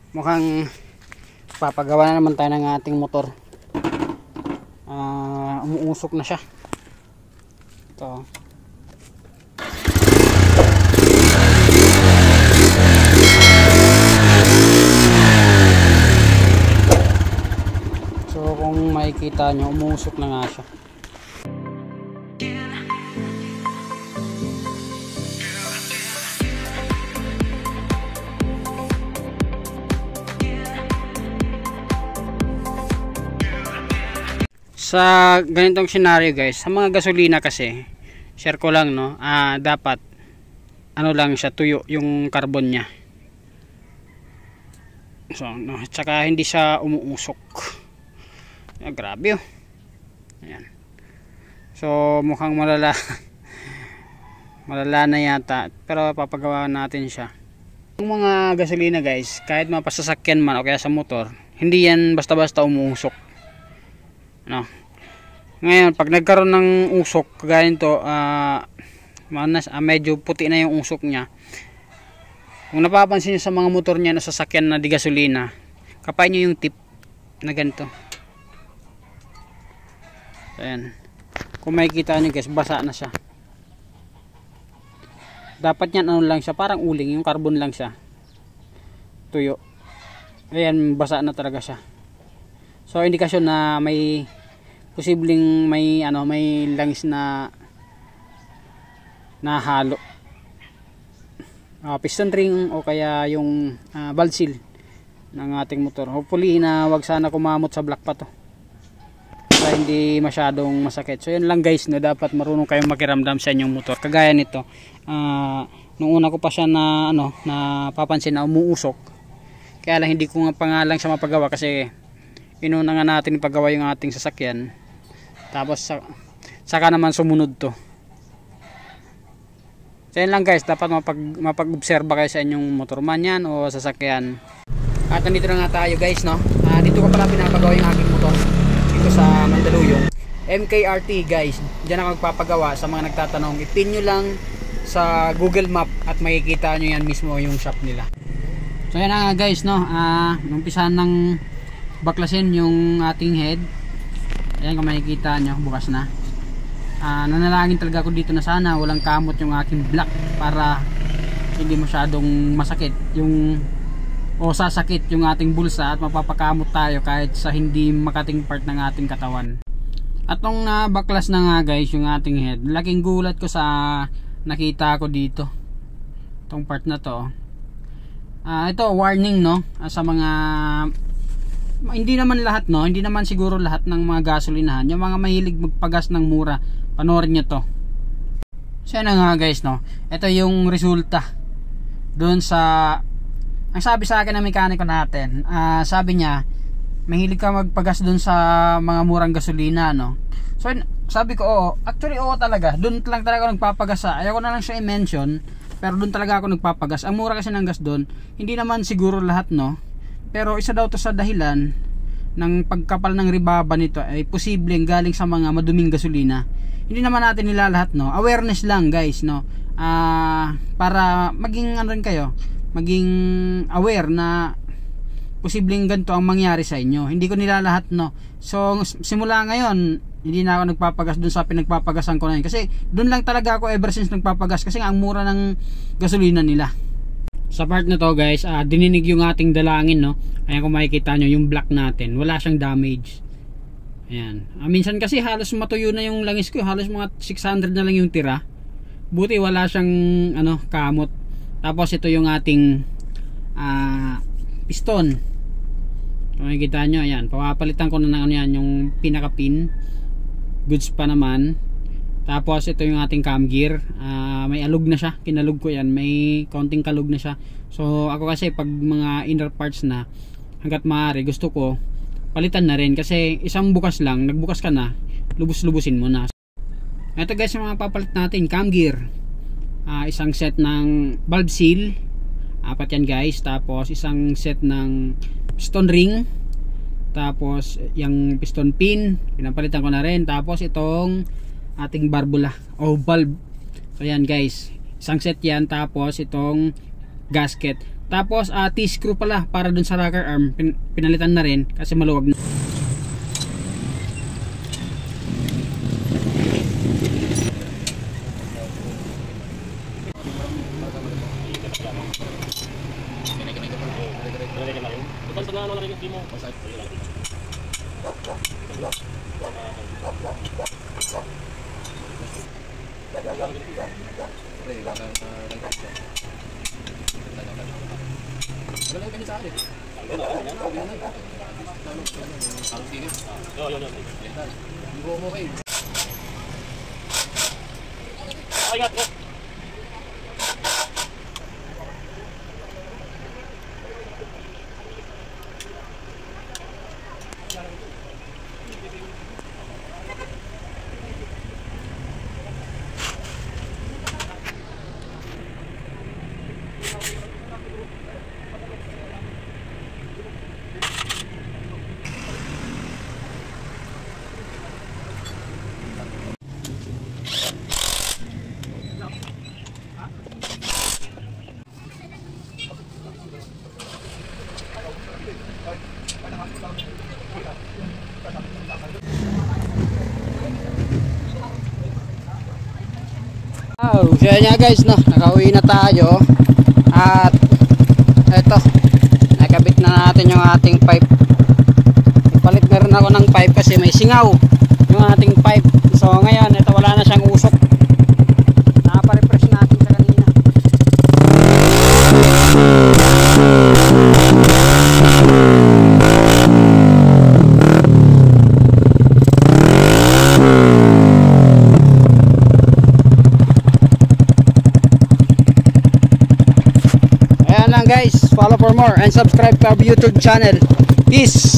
mukhang papagawa na naman tayo ng ating motor. Umuusok na siya. Ito. So kung makikita nyo, umuusok na nga siya. Sa ganitong scenario guys, sa mga gasolina kasi, share ko lang no, dapat ano lang siya, tuyo yung carbon niya. So no, tsaka hindi siya umuusok. Grabe oh. Ayan. So mukhang malala. Malala na yata, pero papagawa natin siya. Yung mga gasolina guys, kahit mapasasakyan man o kaya sa motor, hindi yan basta-basta umuusok. No. Ngayon, pag nagkaroon ng usok, kagaya nito, medyo puti na yung usok niya. Kung napapansin nyo sa mga motor niya na sasakyan na di gasolina, kapain nyo yung tip na ganito. Ayan. Kung makikita nyo guys, basa na siya. Dapat yan ano lang siya, parang uling, yung carbon lang siya. Tuyo. Ayan, basa na talaga siya. So, indikasyon na may posibleng may langis na halo, piston ring o kaya yung valve seal ng ating motor. Hopefully na wag sana kumamot sa block pa to para hindi masyadong masakit. So yun lang guys, no, dapat marunong kayong makiramdam sa inyong motor. Kagaya nito, nung una ko pa siya na papansin na umuusok, kaya lang hindi ko nga pangalang siya mapagawa kasi inuna nga natin ipagawa yung ating sasakyan, tapos saka naman sumunod to. So yun lang guys, dapat mapag-obserba kayo sa inyong motor man yan o sasakyan. At nandito na nga tayo guys, no? Dito ko pala pinapagawa yung aking motor dito sa Mandaluyong MKRT guys. Diyan ako magpapagawa. Sa mga nagtatanong, ipin nyo lang sa Google Map at makikita nyo yan mismo yung shop nila. So yan na nga guys, no? Umpisahan ng baklasin yung ating head. Ayan, kung makikita nyo, bukas na. Nanalangin talaga ako dito na sana walang kamot yung aking block para hindi masyadong masakit o sasakit yung ating bulsa at mapapakamot tayo kahit sa hindi makating part ng ating katawan. At nung nabaklas na nga guys yung ating head, laking gulat ko sa nakita ko dito, itong part na to. Ito warning, no, sa mga hindi naman lahat, no, hindi naman siguro lahat ng mga gasolinahan, yung mga mahilig magpagas ng mura, panoorin nyo to. So yan nga guys, no, ito yung resulta doon sa, ang sabi sa akin ng mekaniko natin, sabi niya mahilig ka magpagas doon sa mga murang gasolina, no. So sabi ko, oo, actually oo talaga, doon lang talaga ako nagpapagas. Ayoko na lang siya i-mention, pero doon talaga ako nagpapagas. Ang mura kasi ng gas doon, hindi naman siguro lahat, no, pero isa daw to sa dahilan ng pagkapal ng ribaba nito ay posibleng galing sa mga maduming gasolina. Hindi naman natin nilalahat, no, awareness lang guys, no, para maging ano rin kayo, maging aware na posibleng ganito ang mangyari sa inyo. Hindi ko nilalahat, no. So simula ngayon hindi na ako nagpapagas doon sa pinagpapagasan ko na yun, kasi doon lang talaga ako ever since nagpapagas, kasi ang mura ng gasolina nila. Sa part na to guys, dininig yung ating dalangin, no. Ayan, kung makikita nyo yung block natin, wala siyang damage. Ayan, minsan kasi halos matuyo na yung langis ko, halos mga 600 na lang yung tira. Buti wala siyang kamot. Tapos ito yung ating piston. Kung makikita nyo, ayan, papapalitan ko na ng yan, yung pinaka pin. Goods pa naman. Tapos ito yung ating cam gear, may alug na siya, kinalug ko yan, may konting kalug na siya. So ako kasi pag mga inner parts na, hanggat maaari gusto ko palitan na rin, kasi isang bukas lang, nagbukas ka na, lubos-lubusin mo na. Ito guys yung mga papalit natin, cam gear, isang set ng valve seal, 4 yan guys. Tapos isang set ng piston ring, tapos yung piston pin pinapalitan ko na rin. Tapos itong ating barbula o valve, so yan guys, isang set yan. Tapos itong gasket. Tapos T-screw pala para dun sa rocker arm, pinalitan na rin kasi maluwag na. So yan nga guys, no, nakauwi na tayo at eto, nakabit na natin yung ating pipe. Ipalit na rin ako ng pipe kasi may singaw yung ating pipe. So ngayon ito, wala na siyang usok, nakaparefresh natin sa kanina. Guys, follow for more and subscribe to our YouTube channel. Peace.